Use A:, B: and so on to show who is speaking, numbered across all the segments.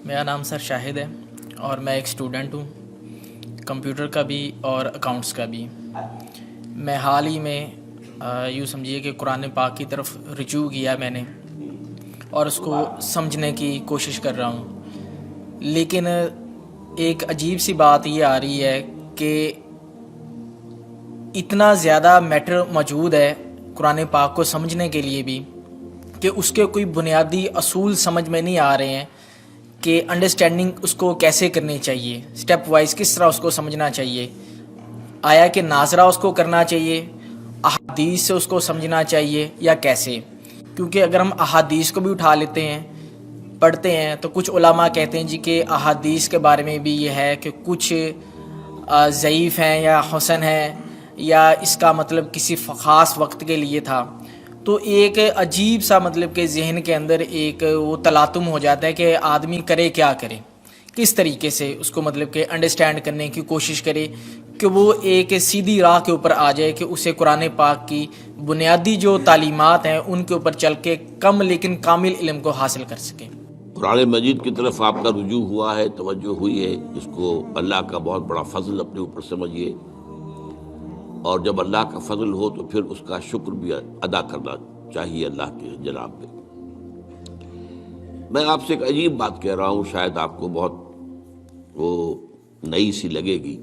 A: میرا نام سر شاہد ہے اور میں ایک اسٹوڈنٹ ہوں، کمپیوٹر کا بھی اور اکاؤنٹس کا بھی۔ میں حال ہی میں یوں سمجھیے کہ قرآن پاک کی طرف رجوع کیا میں نے اور اس کو سمجھنے کی کوشش کر رہا ہوں، لیکن ایک عجیب سی بات یہ آ رہی ہے کہ اتنا زیادہ میٹر موجود ہے قرآن پاک کو سمجھنے کے لیے بھی کہ اس کے کوئی بنیادی اصول سمجھ میں نہیں آ رہے ہیں کہ انڈرسٹینڈنگ اس کو کیسے کرنی چاہیے، سٹیپ وائز کس طرح اس کو سمجھنا چاہیے، آیا کہ ناظرہ اس کو کرنا چاہیے، احادیث سے اس کو سمجھنا چاہیے یا کیسے؟ کیونکہ اگر ہم احادیث کو بھی اٹھا لیتے ہیں پڑھتے ہیں تو کچھ علماء کہتے ہیں جی کہ احادیث کے بارے میں بھی یہ ہے کہ کچھ ضعیف ہیں یا حسن ہیں یا اس کا مطلب کسی خاص وقت کے لیے تھا۔ تو ایک عجیب سا مطلب کہ ذہن کے اندر ایک وہ تلاطم ہو جاتا ہے کہ آدمی کرے کیا کرے، کس طریقے سے اس کو مطلب کہ انڈرسٹینڈ کرنے کی کوشش کرے کہ وہ ایک سیدھی راہ کے اوپر آ جائے کہ اسے قرآن پاک کی بنیادی جو تعلیمات ہیں ان کے اوپر چل کے کم لیکن کامل علم کو حاصل کر سکے۔
B: قرآن مجید کی طرف آپ کا رجوع ہوا ہے، توجہ ہوئی ہے، اس کو اللہ کا بہت بڑا فضل اپنے اوپر سمجھیے، اور جب اللہ کا فضل ہو تو پھر اس کا شکر بھی ادا کرنا چاہیے اللہ کے جناب میں۔ میں آپ سے ایک عجیب بات کہہ رہا ہوں، شاید آپ کو بہت وہ نئی سی لگے گی۔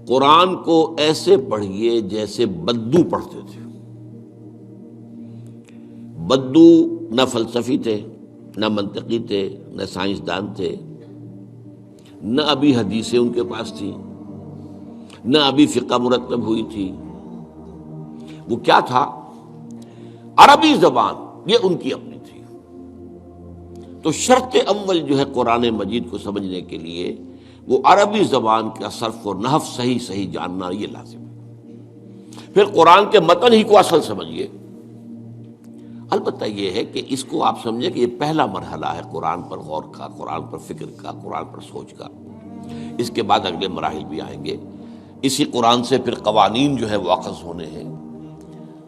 B: قرآن کو ایسے پڑھیے جیسے بدو پڑھتے تھے۔ بدو نہ فلسفی تھے، نہ منطقی تھے، نہ سائنسدان تھے، نہ ابھی حدیثیں ان کے پاس تھیں، نہ ابھی فقہ مرتب ہوئی تھی۔ وہ کیا تھا؟ عربی زبان، یہ ان کی اپنی تھی۔ تو شرط اول جو ہے قرآن مجید کو سمجھنے کے لیے وہ عربی زبان کا صرف و نحو صحیح جاننا یہ لازم ہے۔ پھر قرآن کے متن ہی کو اصل سمجھیے۔ البتہ یہ ہے کہ اس کو آپ سمجھیں کہ یہ پہلا مرحلہ ہے قرآن پر غور کا، قرآن پر فکر کا، قرآن پر سوچ کا۔ اس کے بعد اگلے مراحل بھی آئیں گے۔ اسی قرآن سے پھر قوانین جو ہے وہ اخذ ہونے ہیں۔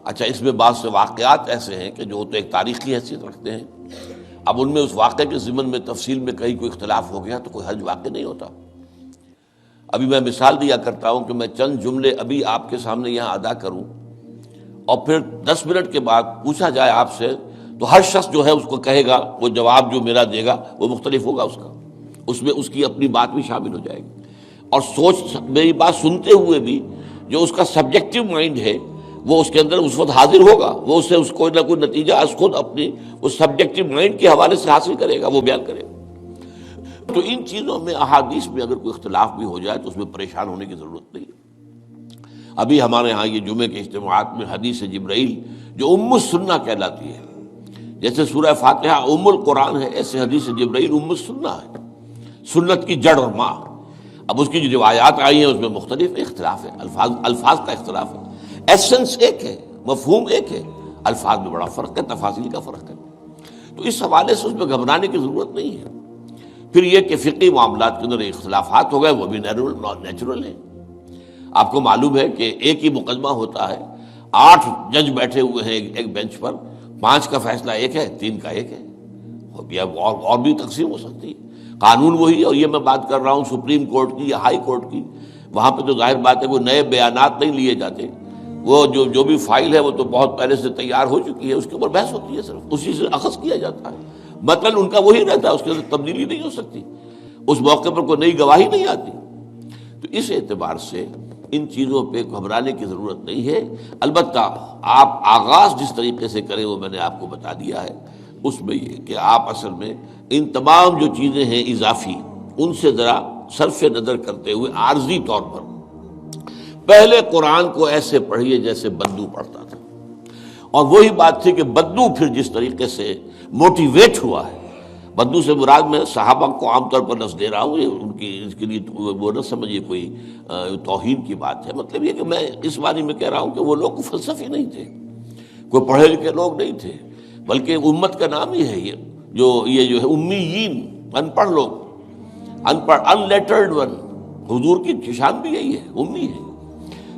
B: اچھا، اس میں بعض سے واقعات ایسے ہیں کہ جو تو ایک تاریخی حیثیت رکھتے ہیں، اب ان میں اس واقعے کے ضمن میں تفصیل میں کہیں کوئی اختلاف ہو گیا تو کوئی حرج واقع نہیں ہوتا۔ ابھی میں مثال دیا کرتا ہوں کہ میں چند جملے ابھی آپ کے سامنے یہاں ادا کروں اور پھر 10 منٹ کے بعد پوچھا جائے آپ سے تو ہر شخص جو ہے اس کو کہے گا، وہ جواب جو میرا دے گا وہ مختلف ہوگا، اس کا اس میں اس کی اپنی بات بھی شامل ہو جائے گی، اور سوچ میری بات سنتے ہوئے بھی جو اس کا سبجیکٹو مائنڈ ہے وہ اس کے اندر اس وقت حاضر ہوگا، وہ اس سے اس کوئی نہ کوئی نتیجہ از خود اپنی اس سبجیکٹو مائنڈ کے حوالے سے حاصل کرے گا، وہ بیان کرے گا۔ تو ان چیزوں میں احادیث میں اگر کوئی اختلاف بھی ہو جائے تو اس میں پریشان ہونے کی ضرورت نہیں ہے۔ ابھی ہمارے ہاں یہ جمعے کے اجتماعات میں حدیث جبرائیل جو ام السنہ کہلاتی ہے، جیسے سورہ فاتحہ ام القرآن ہے، ایسے حدیث جبرائیل ام السنہ ہے، سنت کی جڑ اور ماں۔ اب اس کی جو روایات آئی ہیں اس میں مختلف اختلاف ہے، الفاظ کا اختلاف ہے، ایسنس ایک ہے، مفہوم ایک ہے، الفاظ میں بڑا فرق ہے، تفاصیل کا فرق ہے۔ تو اس حوالے سے اس میں گھبرانے کی ضرورت نہیں ہے۔ پھر یہ کہ فقہی معاملات کے اندر اختلافات ہو گئے، وہ بھی نیچرل ہیں۔ آپ کو معلوم ہے کہ ایک ہی مقدمہ ہوتا ہے، 8 جج بیٹھے ہوئے ہیں ایک بینچ پر، 5 کا فیصلہ ایک ہے، 3 کا ایک ہے، اور بھی تقسیم ہو سکتی ہے۔ قانون وہی، اور یہ میں بات کر رہا ہوں سپریم کورٹ کی یا ہائی کورٹ کی، وہاں پہ تو ظاہر بات ہے وہ نئے بیانات نہیں لیے جاتے، وہ جو بھی فائل ہے وہ تو بہت پہلے سے تیار ہو چکی ہے، اس کے اوپر بحث ہوتی ہے، صرف اسی سے اخذ کیا جاتا ہے، مطلب ان کا وہی رہتا ہے، اس کے اندر تبدیلی نہیں ہو سکتی، اس موقع پر کوئی نئی گواہی نہیں آتی۔ تو اس اعتبار سے ان چیزوں پہ گھبرانے کی ضرورت نہیں ہے۔ البتہ آپ آغاز جس طریقے سے کریں وہ میں نے آپ کو بتا دیا ہے، اس میں یہ کہ آپ اصل میں ان تمام جو چیزیں ہیں اضافی، ان سے ذرا صرف نظر کرتے ہوئے عارضی طور پر پہلے قرآن کو ایسے پڑھیے جیسے بدو پڑھتا تھا۔ اور وہی بات تھی کہ بدو پھر جس طریقے سے موٹیویٹ ہوا ہے، بدو سے مراد میں صحابہ کو عام طور پر لفظ دے رہا ہوں، یہ ان کی اس کے لیے وہ نہ سمجھیے کوئی توہین کی بات ہے، مطلب یہ کہ میں اس معنی میں کہہ رہا ہوں کہ وہ لوگ فلسفی نہیں تھے، کوئی پڑھے لکھے لوگ نہیں تھے، بلکہ امت کا نام ہی ہے یہ جو ہے امیین، ان پڑھ لوگ، ان پڑھ، ان لیٹرڈ ون، حضور کی شان بھی یہی ہے، امی ہے۔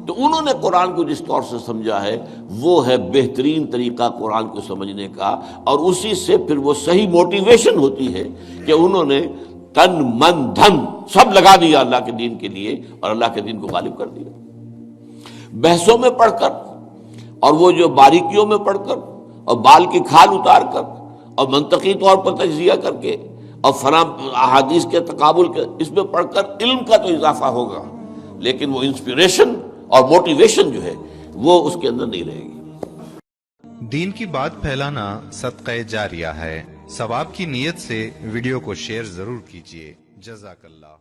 B: تو انہوں نے قرآن کو جس طور سے سمجھا ہے وہ ہے بہترین طریقہ قرآن کو سمجھنے کا، اور اسی سے پھر وہ صحیح موٹیویشن ہوتی ہے کہ انہوں نے تن من دھن سب لگا دیا اللہ کے دین کے لیے اور اللہ کے دین کو غالب کر دیا۔ بحثوں میں پڑھ کر اور وہ جو باریکیوں میں پڑھ کر اور بال کی کھال اتار کر اور منطقی طور پر تجزیہ کر کے اور فلاں احادیث کے تقابل کے اس میں پڑھ کر علم کا تو اضافہ ہوگا، لیکن وہ انسپریشن اور موٹیویشن جو ہے وہ اس کے اندر نہیں رہے گی۔
C: دین کی بات پھیلانا صدقہ جاریہ ہے، ثواب کی نیت سے ویڈیو کو شیئر ضرور کیجیے۔ جزاک اللہ۔